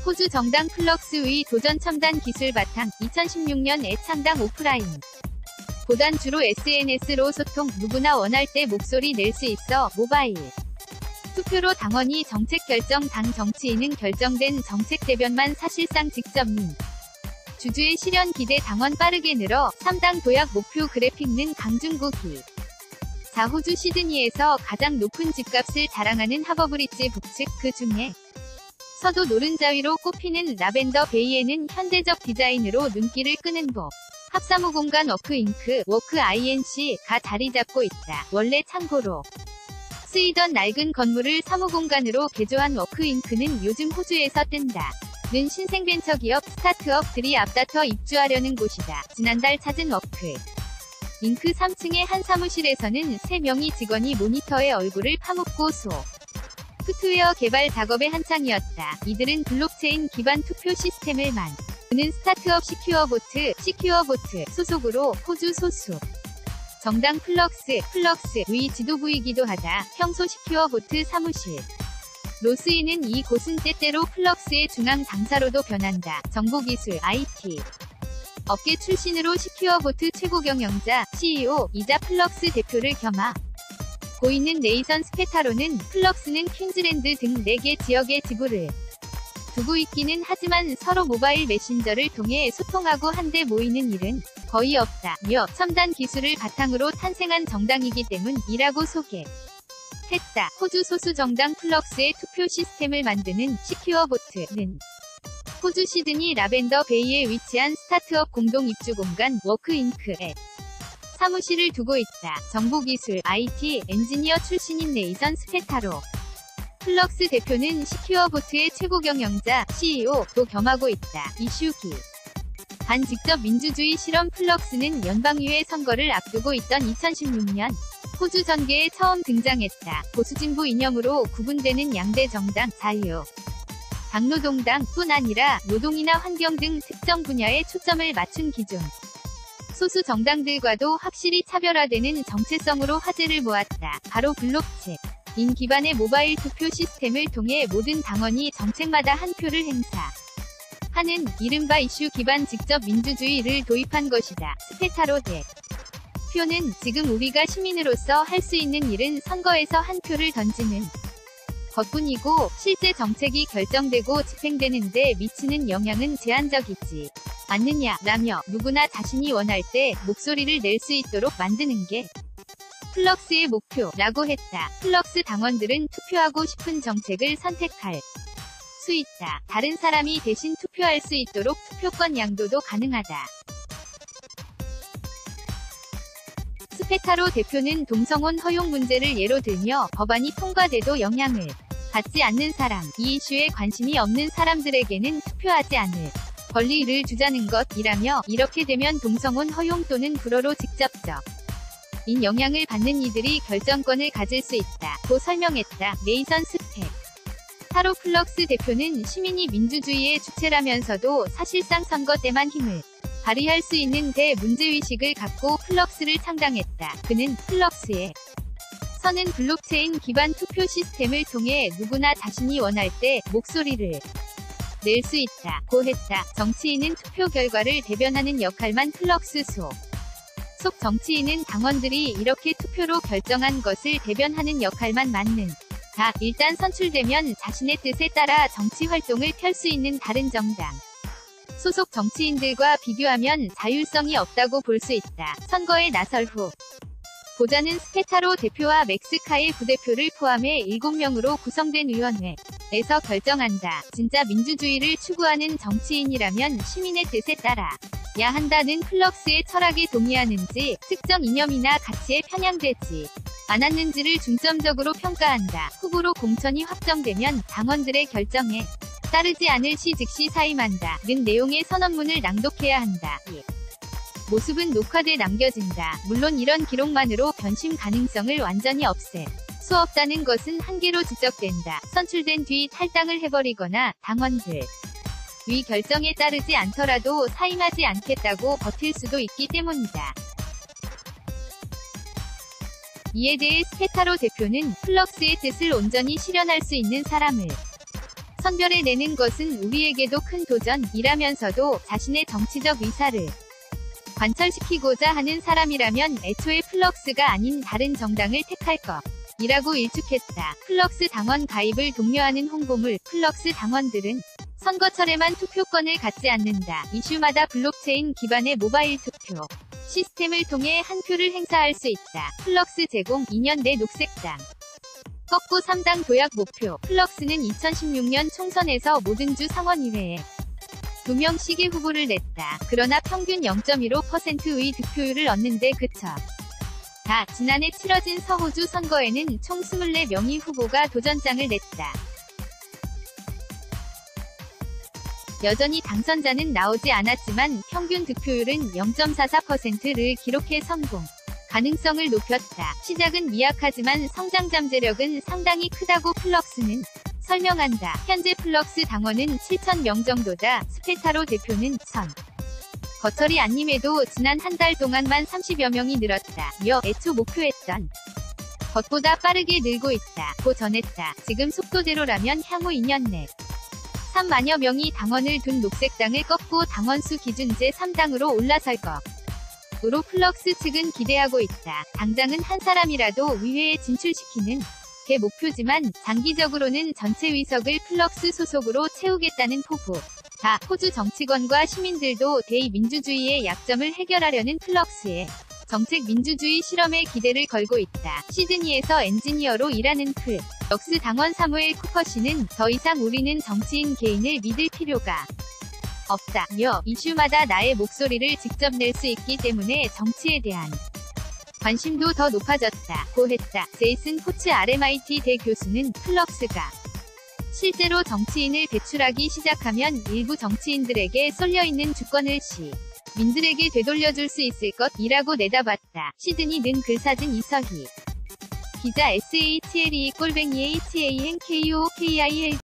호주 정당 플럭스의 도전 첨단 기술 바탕 2016년에 창당 오프라인. 보단 주로 SNS로 소통, 누구나 원할 때 목소리 낼 수 있어 모바일. 투표로 당원이 정책 결정, 당 정치인은 결정된 정책 대변만 사실상 직접 주주의 실현 기대 당원 빠르게 늘어 3당 도약 목표 그래픽는 강중국이. 자 호주 시드니에서 가장 높은 집값을 자랑하는 하버브리지 북측 그 중에 서도 노른자위로 꼽히는 라벤더 베이에는 현대적 디자인으로 눈길을 끄는 법. 합사무 공간 워크잉크, 워크 INC가 자리 잡고 있다. 원래 참고로 쓰이던 낡은 건물을 사무공간으로 개조한 워크잉크는 요즘 호주에서 뜬다. 는 신생 벤처기업 스타트업들이 앞다퉈 입주하려는 곳이다. 지난달 찾은 워크 잉크 3층의 한 사무실에서는 3명의 직원이 모니터에 얼굴을 파묻고 소프트웨어 개발 작업에 한창이었다. 이들은 블록체인 기반 투표 시스템을 만드는 스타트업 시큐어보트 소속으로 호주 소수 정당 플럭스의 지도부이기도 하다. 평소 시큐어보트 사무실 로 쓰이는 이 곳은 때때로 플럭스의 중앙 당사로도 변한다. 정보기술 IT 업계 출신으로 시큐어보트 최고 경영자 CEO이자 플럭스 대표를 겸하고 있는 네이선 스페타로는 플럭스는 퀸즐랜드 등 4개 지역에 지부를 두고 있기는 하지만 서로 모바일 메신저를 통해 소통하고 한데 모이는 일은 거의 없다며 첨단 기술을 바탕으로 탄생한 정당이기 때문이라고 소개했다. 호주 소수 정당 플럭스의 투표 시스템을 만드는 시큐어보트는 호주 시드니 라벤더 베이에 위치한 스타트업 공동 입주 공간 워크잉크에 사무실을 두고 있다. 정보기술 IT 엔지니어 출신인 네이선 스페타로 플럭스 대표는 시큐어보트의 최고 경영자 CEO도 겸하고 있다. 이슈기 반직접 민주주의 실험 플럭스는 연방의회 선거를 앞두고 있던 2016년 호주 전개에 처음 등장했다. 보수진보 이념으로 구분되는 양대 정당 자유 당노동당뿐 아니라 노동이나 환경 등 특정 분야에 초점을 맞춘 기존 소수 정당들과도 확실히 차별화되는 정체성으로 화제를 모았다. 바로 블록체인 기반의 모바일 투표 시스템을 통해 모든 당원이 정책마다 한 표를 행사하는 이른바 이슈 기반 직접 민주주의를 도입한 것이다. 스페타로 대표는 지금 우리가 시민으로서 할 수 있는 일은 선거에서 한 표를 던지는 것뿐이고 실제 정책이 결정되고 집행되는데 미치는 영향은 제한적이지 않느냐라며 누구나 자신이 원할 때 목소리를 낼 수 있도록 만드는 게 플럭스의 목표라고 했다. 플럭스 당원들은 투표하고 싶은 정책을 선택할 수 있다. 다른 사람이 대신 투표할 수 있도록 투표권 양도도 가능하다. 스페타로 대표는 동성혼 허용 문제를 예로 들며 법안이 통과돼도 영향을 받지 않는 사람, 이 이슈에 관심이 없는 사람들에게는 투표하지 않을 권리를 주자는 것이라며 이렇게 되면 동성혼 허용 또는 불허로 직접적 인 영향을 받는 이들이 결정권을 가질 수 있다고 설명했다. 네이선 스페타로 플럭스 대표는 시민이 민주주의의 주체라면서도 사실상 선거 때만 힘을 발휘할 수 있는 대문제의식을 갖고 플럭스를 창당했다. 그는 플럭스의 서는 블록체인 기반 투표 시스템을 통해 누구나 자신이 원할 때 목소리를 낼 수 있다고 했다. 정치인은 투표 결과를 대변하는 역할만 플럭스 속 정치인은 당원들이 이렇게 투표로 결정한 것을 대변하는 역할만 맡는 다. 일단 선출되면 자신의 뜻에 따라 정치 활동을 펼 수 있는 다른 정당 소속 정치인들과 비교하면 자율성이 없다고 볼 수 있다. 선거에 나설 후 보자는 스페타로 대표와 맥스카의 부대표를 포함해 7명으로 구성된 위원회에서 결정한다. 진짜 민주주의를 추구하는 정치인이라면 시민의 뜻에 따라야 한다는 플럭스의 철학에 동의하는지 특정 이념이나 가치에 편향되지 않았는지를 중점적으로 평가한다. 후보로 공천이 확정되면 당원들의 결정에 따르지 않을 시 즉시 사임한다. 는 내용의 선언문을 낭독해야 한다. 이 모습은 녹화돼 남겨진다. 물론 이런 기록만으로 변심 가능성을 완전히 없앨 수 없다는 것은 한계로 지적된다. 선출된 뒤 탈당을 해버리거나 당원들 위 결정에 따르지 않더라도 사임하지 않겠다고 버틸 수도 있기 때문이다. 이에 대해 스페타로 대표는 플럭스의 뜻을 온전히 실현할 수 있는 사람을 선별해내는 것은 우리에게도 큰 도전이라면서도 자신의 정치적 의사를 관철시키고자 하는 사람이라면 애초에 플럭스가 아닌 다른 정당을 택할 것이라고 일축했다. 플럭스 당원 가입을 독려하는 홍보물. 플럭스 당원들은 선거철에만 투표권을 갖지 않는다. 이슈마다 블록체인 기반의 모바일 투표 시스템을 통해 한 표를 행사할 수 있다. 플럭스 제공 2년 내 녹색당 꺾고 3당 도약 목표. 플럭스는 2016년 총선에서 모든 주 상원의회에 2명씩의 후보를 냈다. 그러나 평균 0.15%의 득표율을 얻는데 그쳐. 지난해 치러진 서호주 선거에는 총 24명의 후보가 도전장을 냈다. 여전히 당선자는 나오지 않았지만 평균 득표율은 0.44%를 기록해 성공 가능성을 높였다. 시작은 미약하지만 성장 잠재력은 상당히 크다고 플럭스는 설명한다. 현재 플럭스 당원은 7,000명 정도다. 스페타로 대표는 거철이 안님에도 지난 한 달 동안만 30여 명이 늘었다. 애초 목표했던 것보다 빠르게 늘고 있다. 고 전했다. 지금 속도대로라면 향후 2년 내 3만여 명이 당원을 둔 녹색당을 꺾고 당원수 기준 제3당으로 올라설 것으로 플럭스 측은 기대하고 있다. 당장은 한 사람이라도 의회에 진출시키는 게 목표지만 장기적으로는 전체 의석을 플럭스 소속으로 채우겠다는 포부. 호주 정치권과 시민들도 대의민주주의의 약점을 해결하려는 플럭스의 정책 민주주의 실험에 기대를 걸고 있다. 시드니에서 엔지니어로 일하는 플럭스 당원 사무엘 쿠퍼 씨는 더 이상 우리는 정치인 개인을 믿을 필요가 없다며 이슈마다 나의 목소리를 직접 낼 수 있기 때문에 정치에 대한 관심도 더 높아졌다고 했다. 제이슨 포츠 RMIT 대 교수는 플럭스가 실제로 정치인을 배출하기 시작하면 일부 정치인들에게 쏠려있는 주권을 민들에게 되돌려줄 수 있을 것이라고 내다봤다. 시드니 는 글사진 이서희 기자 SHLE-HANKOOKIL